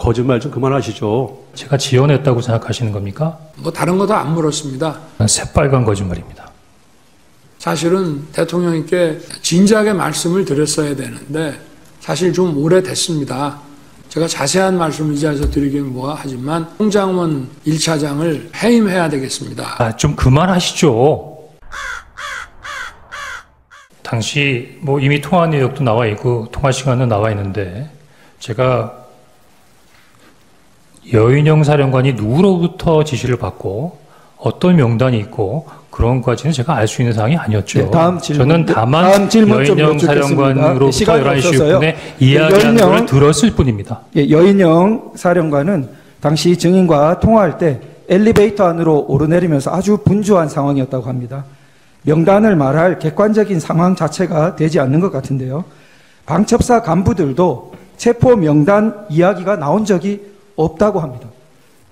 거짓말 좀 그만하시죠. 제가 지어냈다고 생각하시는 겁니까? 뭐 다른 것도 안 물었습니다. 새빨간 거짓말입니다. 사실은 대통령님께 진지하게 말씀을 드렸어야 되는데 사실 좀 오래됐습니다. 제가 자세한 말씀을 이 자리에서 드리기는 뭐하 하지만 홍장원 1차장을 해임해야 되겠습니다. 좀 그만하시죠. 당시 뭐 이미 통화 내역도 나와 있고 통화 시간도 나와 있는데 제가 여인영 사령관이 누구로부터 지시를 받고 어떤 명단이 있고 그런 것까지는 제가 알 수 있는 사항이 아니었죠. 네, 다음 질문, 저는 다만 여인영 사령관으로부터 11시 6분에 이야기한 걸 들었을 뿐입니다. 예, 여인영 사령관은 당시 증인과 통화할 때 엘리베이터 안으로 오르내리면서 아주 분주한 상황이었다고 합니다. 명단을 말할 객관적인 상황 자체가 되지 않는 것 같은데요. 방첩사 간부들도 체포 명단 이야기가 나온 적이 없다고 합니다.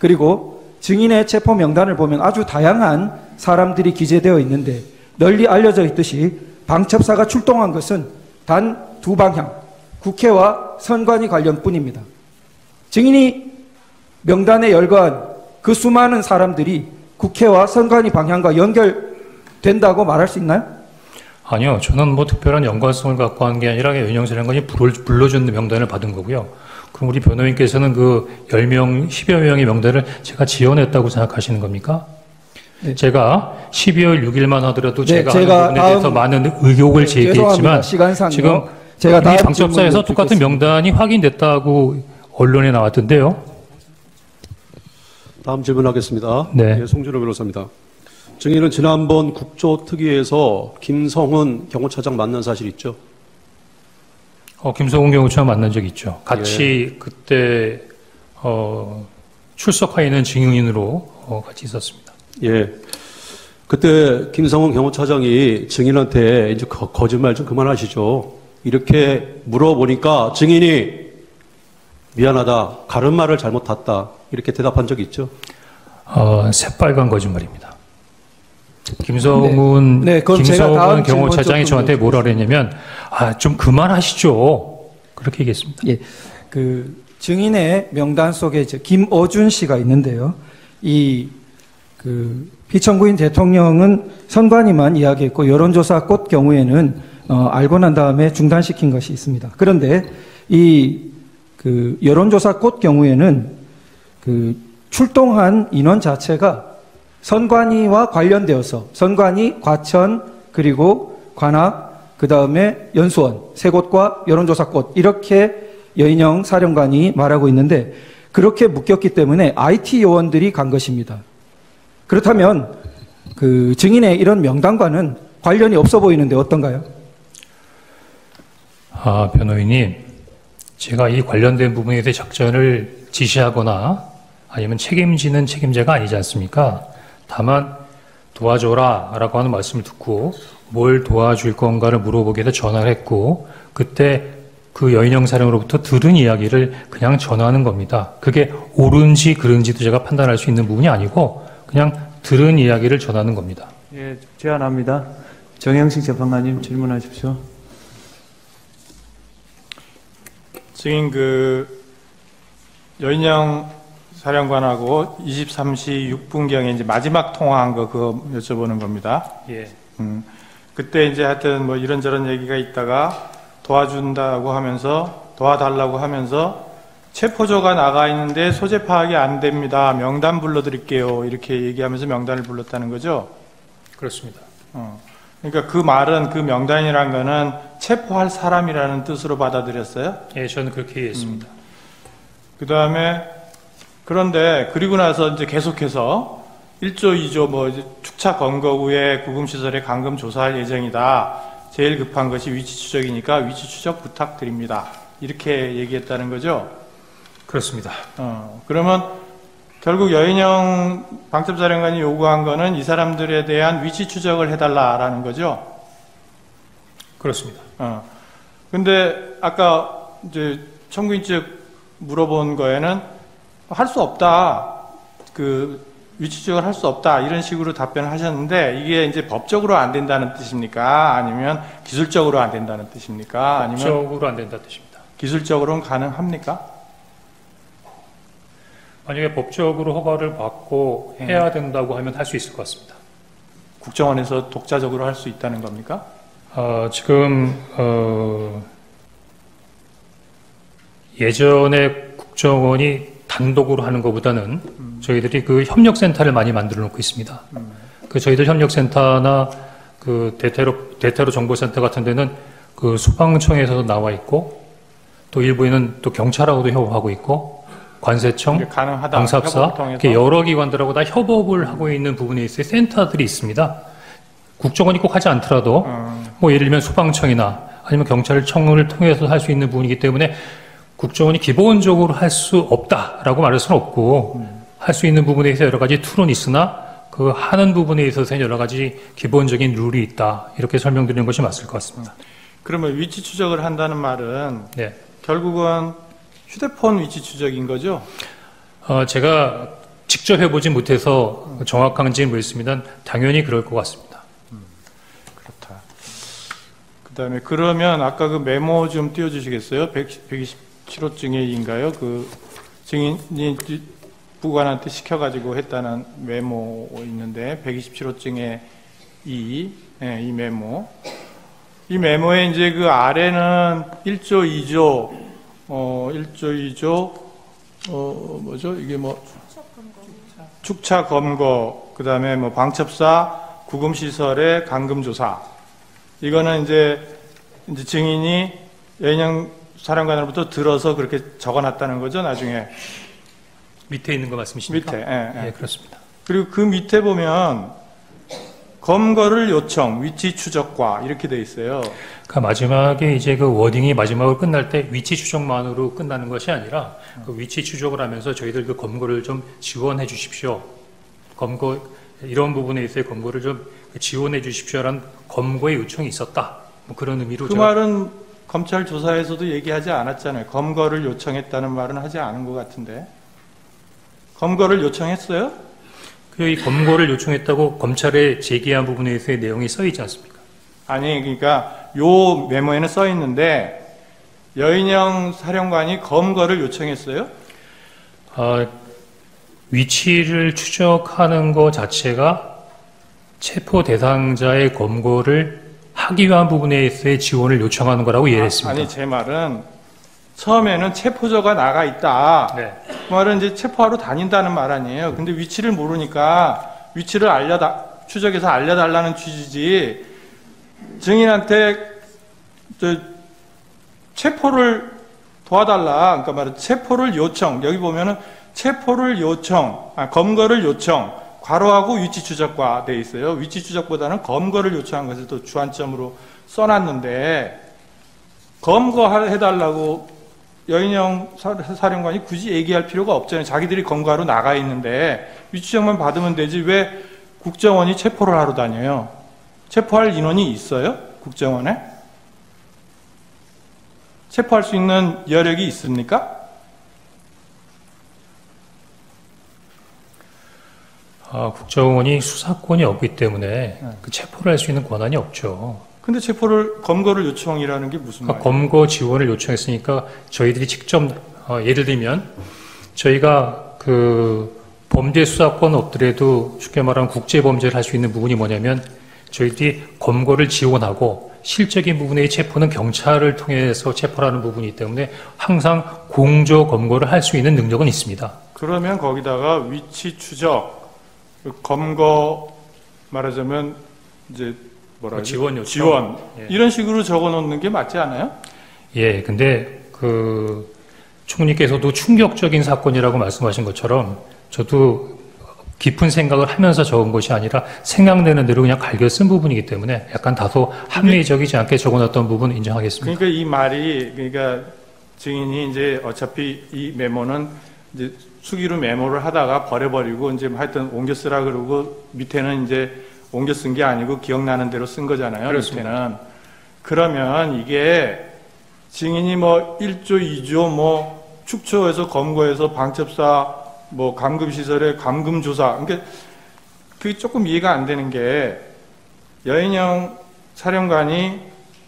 그리고 증인의 체포 명단을 보면 아주 다양한 사람들이 기재되어 있는데 널리 알려져 있듯이 방첩사가 출동한 것은 단 두 방향, 국회와 선관위 관련뿐입니다. 증인이 명단에 열거한 그 수많은 사람들이 국회와 선관위 방향과 연결된다고 말할 수 있나요? 아니요. 저는 뭐 특별한 연관성을 갖고 한 게 아니라 윤영 사령관이 불러준 명단을 받은 거고요. 그럼 우리 변호인께서는 그 10명, 10여 명의 명단을 제가 지어냈다고 생각하시는 겁니까? 네. 제가 12월 6일만 하더라도 네, 제가 하는 부분에 대해서 많은 의혹을 제기했지만 지금 제가 이미 방첩사에서 똑같은 명단이 확인됐다고 언론에 나왔던데요. 다음 질문하겠습니다. 네. 예, 송준호 변호사입니다. 증인은 지난번 국조특위에서 김성훈 경호차장 만난 사실 있죠? 김성훈 경호차장 만난 적 있죠. 같이 그때 출석하에 있는 증인으로 같이 있었습니다. 예. 그때 김성훈 경호차장이 증인한테 이제 거짓말 좀 그만하시죠. 이렇게 물어보니까 증인이 미안하다, 가른 말을 잘못 탔다 이렇게 대답한 적이 있죠? 새빨간 거짓말입니다. 김성훈 경호차장이 저한테 뭐라 그랬냐면 좀 그만하시죠. 그렇게 얘기했습니다. 예. 그 증인의 명단 속에 이제 김어준 씨가 있는데요. 피청구인 대통령은 선관위만 이야기했고 여론조사 꽃 경우에는 알고 난 다음에 중단시킨 것이 있습니다. 그런데 여론조사 꽃 경우에는 출동한 인원 자체가 선관위와 관련되어서 선관위, 과천, 그리고 관악, 그 다음에 연수원 세 곳과 여론조사 꽃 이렇게 여인영 사령관이 말하고 있는데 그렇게 묶였기 때문에 IT 요원들이 간 것입니다. 그렇다면 그 증인의 이런 명단과는 관련이 없어 보이는데 어떤가요? 변호인님, 제가 이 관련된 부분에 대해 작전을 지시하거나 아니면 책임지는 책임자가 아니지 않습니까? 다만 도와줘라 라고 하는 말씀을 듣고 뭘 도와줄 건가를 물어보기 위해서 전화를 했고 그때 그 여인영 사령으로부터 들은 이야기를 그냥 전하는 겁니다. 그게 옳은지 그른지도 제가 판단할 수 있는 부분이 아니고 그냥 들은 이야기를 전하는 겁니다. 예, 제안합니다. 정영식 재판관님 질문하십시오. 증인 여인영 사령관하고 23시 6분경에 이제 마지막 통화한 거 그거 여쭤보는 겁니다. 예. 그때 이제 하여튼 뭐 이런저런 얘기가 있다가 도와준다고 하면서 도와달라고 하면서 체포조가 나가 있는데 소재 파악이 안 됩니다. 명단 불러드릴게요. 이렇게 얘기하면서 명단을 불렀다는 거죠? 그렇습니다. 그러니까 그 말은 그 명단이란 거는 체포할 사람이라는 뜻으로 받아들였어요? 예, 저는 그렇게 이해했습니다. 그 다음에 그런데 그리고 나서 이제 계속해서 1조, 2조 뭐 축차 검거 후에 구금시설에 감금 조사할 예정이다. 제일 급한 것이 위치 추적이니까 위치 추적 부탁드립니다. 이렇게 얘기했다는 거죠? 그렇습니다. 그러면 결국 여인영 방첩사령관이 요구한 거는 이 사람들에 대한 위치 추적을 해달라라는 거죠? 그렇습니다. 근데 아까 이제 청구인 측 물어본 거에는 할 수 없다. 위치 추적을 할 수 없다. 이런 식으로 답변을 하셨는데 이게 이제 법적으로 안 된다는 뜻입니까? 아니면 기술적으로 안 된다는 뜻입니까? 아니면 법적으로 안 된다는 뜻입니다. 기술적으로는 가능합니까? 만약에 법적으로 허가를 받고 해야 된다고 하면 할 수 있을 것 같습니다. 국정원에서 독자적으로 할 수 있다는 겁니까? 지금 예전에 국정원이 단독으로 하는 것보다는 저희들이 그 협력센터를 많이 만들어 놓고 있습니다. 그 저희들 협력센터나 그 대테러 정보센터 같은 데는 그 소방청에서도 나와 있고 또 일부에는 또 경찰하고도 협업하고 있고 관세청, 가능하다. 방사업사 협업을 통해서. 이렇게 여러 기관들하고 다 협업을 하고 있는 부분에 있어서 센터들이 있습니다. 국정원이 꼭 하지 않더라도 뭐 예를 들면 소방청이나 아니면 경찰청을 통해서 할 수 있는 부분이기 때문에 국정원이 기본적으로 할 수 없다라고 말할 수는 없고 할 수 있는 부분에 있어서 여러 가지 툴은 있으나 그 하는 부분에 있어서는 여러 가지 기본적인 룰이 있다 이렇게 설명드리는 것이 맞을 것 같습니다. 그러면 위치 추적을 한다는 말은 네. 결국은 휴대폰 위치 추적인 거죠? 제가 직접 해보진 못해서 정확한지는 모르겠습니다만 당연히 그럴 것 같습니다. 그렇다. 그다음에 그러면 아까 그 메모 좀 띄워주시겠어요? 127호증의인가요? 그 증인이 부관한테 시켜가지고 했다는 메모 있는데 127호증의 이 메모. 이 메모에 이제 그 아래는 1조 2조 1조 2조 뭐죠? 이게 뭐 축차 검거, 그다음에 뭐 방첩사 구금 시설의 감금 조사. 이거는 이제 증인이 여인영 사령관으로부터 들어서 그렇게 적어놨다는 거죠, 나중에. 밑에 있는 거 말씀이십니까? 밑에. 예, 그렇습니다. 그리고 그 밑에 보면 검거를 요청, 위치 추적과 이렇게 돼 있어요. 그 마지막에 이제 그 워딩이 마지막으로 끝날 때 위치 추적만으로 끝나는 것이 아니라 그 위치 추적을 하면서 저희들 그 검거를 좀 지원해 주십시오. 검거 이런 부분에 있어서 검거를 좀 지원해 주십시오라는 검거의 요청이 있었다. 뭐 그런 의미로 그 말은 검찰 조사에서도 얘기하지 않았잖아요. 검거를 요청했다는 말은 하지 않은 것 같은데. 검거를 요청했어요? 이 검거를 요청했다고 검찰에 제기한 부분에 있어서의 내용이 써 있지 않습니까? 아니, 그러니까 요 메모에는 써 있는데 여인영 사령관이 검거를 요청했어요? 위치를 추적하는 것 자체가 체포 대상자의 검거를 하기 위한 부분에 있어서의 지원을 요청하는 거라고 이해했습니다. 아니, 제 말은 처음에는 체포조가 나가 있다. 네. 그 말은 이제 체포하러 다닌다는 말 아니에요. 근데 위치를 모르니까 위치를 추적해서 알려달라는 취지지, 증인한테 체포를 도와달라. 그러니까 말은 체포를 요청. 여기 보면은 체포를 요청, 검거를 요청, 괄호하고 위치 추적과 돼 있어요. 위치 추적보다는 검거를 요청한 것을 또 주안점으로 써놨는데, 검거해달라고 여인영 사령관이 굳이 얘기할 필요가 없잖아요. 자기들이 검거하러 나가 있는데 위치정만 받으면 되지 왜 국정원이 체포를 하러 다녀요? 체포할 인원이 있어요? 국정원에? 체포할 수 있는 여력이 있습니까? 국정원이 수사권이 없기 때문에 그 체포를 할 수 있는 권한이 없죠. 근데 검거를 요청이라는 게 무슨 말이에요? 검거 지원을 요청했으니까 저희들이 직접 예를 들면 저희가 그 범죄 수사권 없더라도 쉽게 말하면 국제 범죄를 할 수 있는 부분이 뭐냐면 저희들이 검거를 지원하고 실적인 부분의 체포는 경찰을 통해서 체포를 하는 부분이기 때문에 항상 공조 검거를 할 수 있는 능력은 있습니다. 그러면 거기다가 위치 추적, 검거 말하자면 이제 뭐라 지원 요청. 지원. 예. 이런 식으로 적어 놓는 게 맞지 않아요? 예, 근데 그 총리께서도 충격적인 사건이라고 말씀하신 것처럼 저도 깊은 생각을 하면서 적은 것이 아니라 생각되는 대로 그냥 갈겨 쓴 부분이기 때문에 약간 다소 합리적이지 않게 적어놨던 부분 인정하겠습니다. 그러니까 이 말이, 그러니까 증인이 이제 어차피 이 메모는 이제 수기로 메모를 하다가 버려버리고 이제 하여튼 옮겨 쓰라 그러고 밑에는 이제 옮겨 쓴 게 아니고 기억나는 대로 쓴 거잖아요. 그렇습니다. 밑에는. 그러면 이게 증인이 뭐 1조, 2조, 뭐 축초에서 검거해서 방첩사, 뭐 감금시설의 감금조사. 그러니까 그게 조금 이해가 안 되는 게 여인영 사령관이,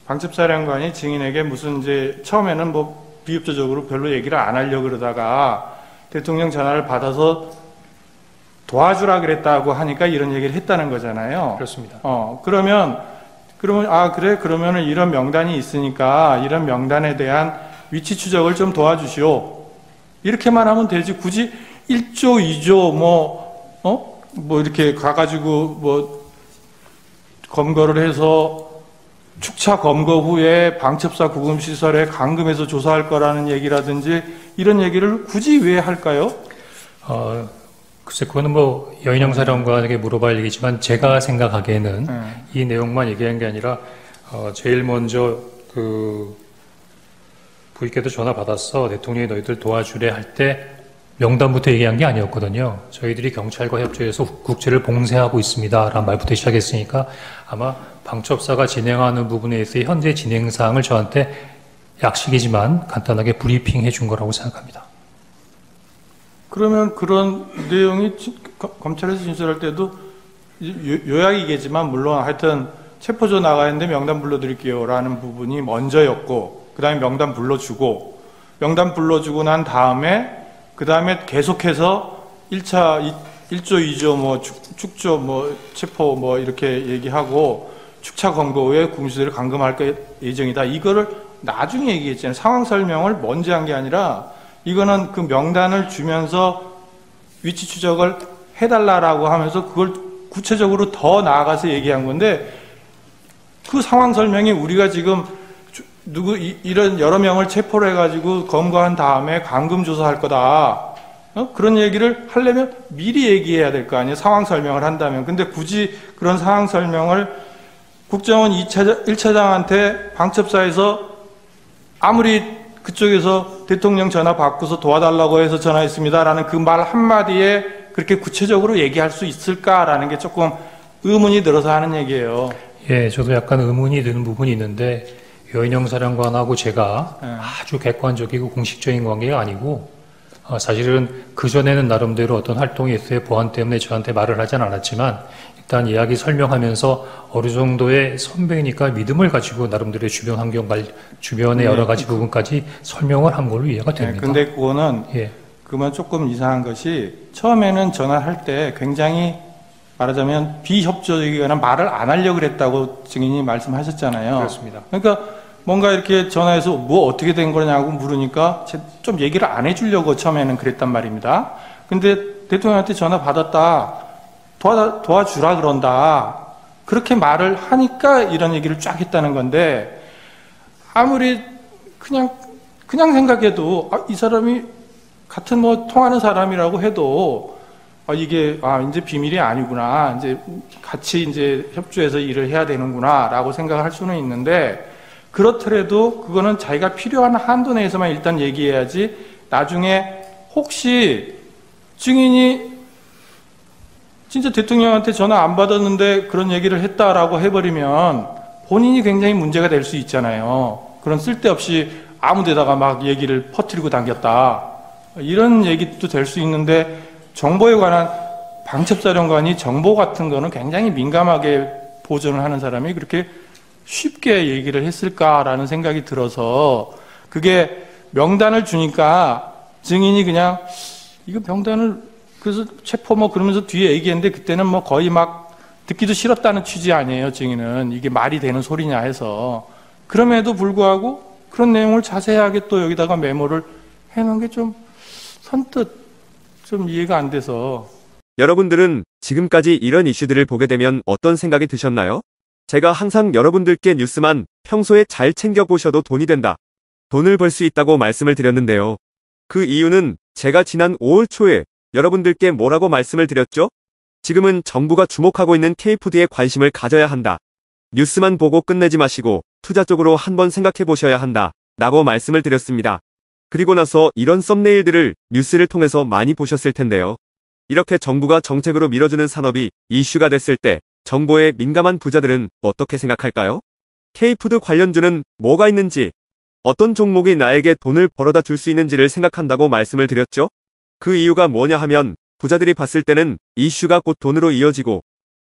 방첩사령관이 증인에게 무슨 이제 처음에는 뭐 비협조적으로 별로 얘기를 안 하려고 그러다가 대통령 전화를 받아서 도와주라 그랬다고 하니까 이런 얘기를 했다는 거잖아요. 그렇습니다. 그러면 그래 그러면은 이런 명단이 있으니까 이런 명단에 대한 위치 추적을 좀 도와주시오. 이렇게만 하면 되지. 굳이 1조, 2조 뭐 이렇게 가가지고 뭐 검거를 해서 축차 검거 후에 방첩사 구금시설에 감금해서 조사할 거라는 얘기라든지 이런 얘기를 굳이 왜 할까요? 글쎄, 그거는 뭐 여인영 사령관에게 물어봐야 얘기지만 제가 생각하기에는 이 내용만 얘기한 게 아니라 제일 먼저 부익께도 전화 받았어. 대통령이 너희들 도와주래 할 때 명단부터 얘기한 게 아니었거든요. 저희들이 경찰과 협조해서 국채를 봉쇄하고 있습니다. 라는 말부터 시작했으니까 아마 방첩사가 진행하는 부분에 있어서 현재 진행 사항을 저한테 약식이지만 간단하게 브리핑 해준 거라고 생각합니다. 그러면 그런 내용이 검찰에서 진술할 때도 요약이겠지만 물론 하여튼 체포조 나가는데 명단 불러드릴게요 라는 부분이 먼저였고 그 다음에 명단 불러주고 명단 불러주고 난 다음에 그 다음에 계속해서 1조 2조 뭐 축조 뭐 체포 뭐 이렇게 얘기하고 축차 검거 후에 구금시설을 감금할 예정이다. 이거를 나중에 얘기했잖아요. 상황 설명을 먼저 한 게 아니라 이거는 그 명단을 주면서 위치 추적을 해달라라고 하면서 그걸 구체적으로 더 나아가서 얘기한 건데 그 상황 설명이 우리가 지금 이런 여러 명을 체포를 해가지고 검거한 다음에 감금 조사할 거다. 그런 얘기를 하려면 미리 얘기해야 될 거 아니에요. 상황 설명을 한다면. 근데 굳이 그런 상황 설명을 국정원 1차장한테 방첩사에서 아무리 그쪽에서 대통령 전화 받고서 도와달라고 해서 전화했습니다라는 그 말 한마디에 그렇게 구체적으로 얘기할 수 있을까라는 게 조금 의문이 들어서 하는 얘기예요. 예, 저도 약간 의문이 드는 부분이 있는데 여인영 사령관하고 제가 아주 객관적이고 공식적인 관계가 아니고 사실은 그전에는 나름대로 어떤 활동이 있어요. 보안 때문에 저한테 말을 하진 않았지만 일단 이야기 설명하면서 어느 정도의 선배니까 믿음을 가지고 나름대로의 주변 환경 주변의 여러 가지 부분까지 설명을 한 걸로 이해가 됩니다. 근데 그거는 그만 조금 이상한 것이 처음에는 전화할 때 굉장히 말하자면 비협조적이거나 말을 안 하려고 그랬다고 증인이 말씀하셨잖아요. 그렇습니다. 그러니까 뭔가 이렇게 전화해서 뭐 어떻게 된 거냐고 물으니까 좀 얘기를 안 해주려고 처음에는 그랬단 말입니다. 근데 대통령한테 전화 받았다. 도와주라 그런다. 그렇게 말을 하니까 이런 얘기를 쫙 했다는 건데 아무리 그냥 생각해도 이 사람이 같은 뭐 통하는 사람이라고 해도 이게 이제 비밀이 아니구나. 이제 같이 이제 협조해서 일을 해야 되는구나라고 생각할 수는 있는데 그렇더라도 그거는 자기가 필요한 한도 내에서만 일단 얘기해야지 나중에 혹시 증인이 진짜 대통령한테 전화 안 받았는데 그런 얘기를 했다라고 해버리면 본인이 굉장히 문제가 될 수 있잖아요. 그런 쓸데없이 아무 데다가 막 얘기를 퍼뜨리고 당겼다. 이런 얘기도 될 수 있는데 정보에 관한 방첩사령관이 정보 같은 거는 굉장히 민감하게 보존을 하는 사람이 그렇게 쉽게 얘기를 했을까라는 생각이 들어서 그게 명단을 주니까 증인이 그냥 이거 명단을 그래서 체포 뭐 그러면서 뒤에 얘기했는데 그때는 뭐 거의 막 듣기도 싫었다는 취지 아니에요. 증인은 이게 말이 되는 소리냐 해서 그럼에도 불구하고 그런 내용을 자세하게 또 여기다가 메모를 해놓은 게 좀 선뜻 좀 이해가 안 돼서. 여러분들은 지금까지 이런 이슈들을 보게 되면 어떤 생각이 드셨나요? 제가 항상 여러분들께 뉴스만 평소에 잘 챙겨보셔도 돈이 된다. 돈을 벌 수 있다고 말씀을 드렸는데요. 그 이유는 제가 지난 5월 초에 여러분들께 뭐라고 말씀을 드렸죠? 지금은 정부가 주목하고 있는 K푸드에 관심을 가져야 한다. 뉴스만 보고 끝내지 마시고 투자 쪽으로 한번 생각해 보셔야 한다. 라고 말씀을 드렸습니다. 그리고 나서 이런 썸네일들을 뉴스를 통해서 많이 보셨을 텐데요. 이렇게 정부가 정책으로 밀어주는 산업이 이슈가 됐을 때 정보에 민감한 부자들은 어떻게 생각할까요? K푸드 관련주는 뭐가 있는지, 어떤 종목이 나에게 돈을 벌어다 줄 수 있는지를 생각한다고 말씀을 드렸죠? 그 이유가 뭐냐 하면 부자들이 봤을 때는 이슈가 곧 돈으로 이어지고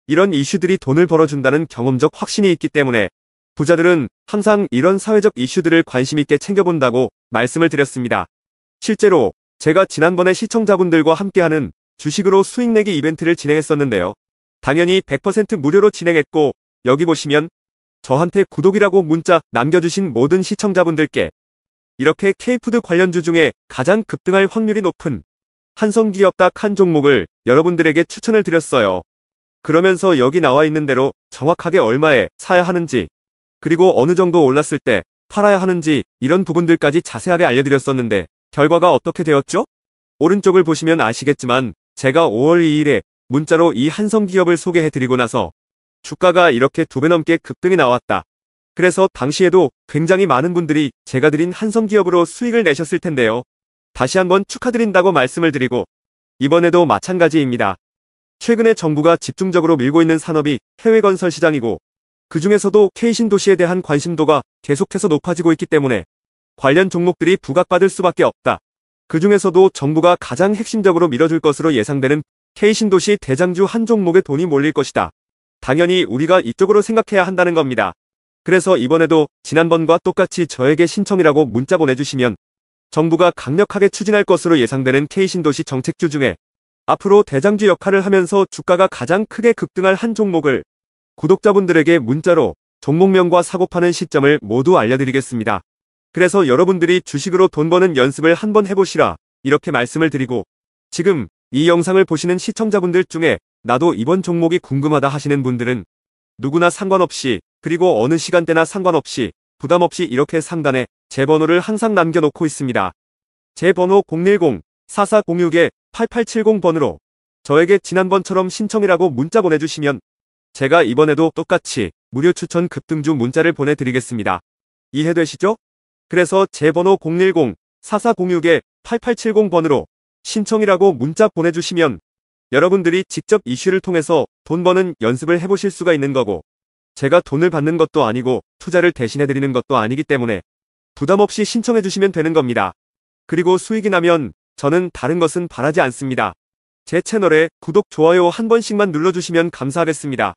이런 이슈들이 돈을 벌어준다는 경험적 확신이 있기 때문에 부자들은 항상 이런 사회적 이슈들을 관심 있게 챙겨본다고 말씀을 드렸습니다. 실제로 제가 지난번에 시청자분들과 함께하는 주식으로 수익 내기 이벤트를 진행했었는데요. 당연히 100% 무료로 진행했고, 여기 보시면 저한테 구독이라고 문자 남겨주신 모든 시청자분들께 이렇게 K푸드 관련주 중에 가장 급등할 확률이 높은 한성기업 딱 한 종목을 여러분들에게 추천을 드렸어요. 그러면서 여기 나와 있는 대로 정확하게 얼마에 사야 하는지, 그리고 어느 정도 올랐을 때 팔아야 하는지 이런 부분들까지 자세하게 알려드렸었는데 결과가 어떻게 되었죠? 오른쪽을 보시면 아시겠지만 제가 5월 2일에 문자로 이 한성기업을 소개해드리고 나서 주가가 이렇게 2배 넘게 급등이 나왔다. 그래서 당시에도 굉장히 많은 분들이 제가 드린 한성기업으로 수익을 내셨을 텐데요. 다시 한번 축하드린다고 말씀을 드리고 이번에도 마찬가지입니다. 최근에 정부가 집중적으로 밀고 있는 산업이 해외 건설 시장이고 그 중에서도 K신도시에 대한 관심도가 계속해서 높아지고 있기 때문에 관련 종목들이 부각받을 수밖에 없다. 그 중에서도 정부가 가장 핵심적으로 밀어줄 것으로 예상되는 K신도시 대장주 한 종목에 돈이 몰릴 것이다. 당연히 우리가 이쪽으로 생각해야 한다는 겁니다. 그래서 이번에도 지난번과 똑같이 저에게 신청이라고 문자 보내주시면 정부가 강력하게 추진할 것으로 예상되는 K신도시 정책주 중에 앞으로 대장주 역할을 하면서 주가가 가장 크게 급등할 한 종목을 구독자분들에게 문자로 종목명과 사고 파는 시점을 모두 알려드리겠습니다. 그래서 여러분들이 주식으로 돈 버는 연습을 한번 해보시라 이렇게 말씀을 드리고 지금 이 영상을 보시는 시청자분들 중에 나도 이번 종목이 궁금하다 하시는 분들은 누구나 상관없이 그리고 어느 시간대나 상관없이 부담없이 이렇게 상단에 제 번호를 항상 남겨놓고 있습니다. 제 번호 010-4406-8870번으로 저에게 지난번처럼 신청이라고 문자 보내주시면 제가 이번에도 똑같이 무료 추천 급등주 문자를 보내드리겠습니다. 이해되시죠? 그래서 제 번호 010-4406-8870번으로 신청이라고 문자 보내주시면 여러분들이 직접 이슈를 통해서 돈 버는 연습을 해보실 수가 있는 거고 제가 돈을 받는 것도 아니고 투자를 대신해드리는 것도 아니기 때문에 부담없이 신청해주시면 되는 겁니다. 그리고 수익이 나면 저는 다른 것은 바라지 않습니다. 제 채널에 구독, 좋아요 한 번씩만 눌러주시면 감사하겠습니다.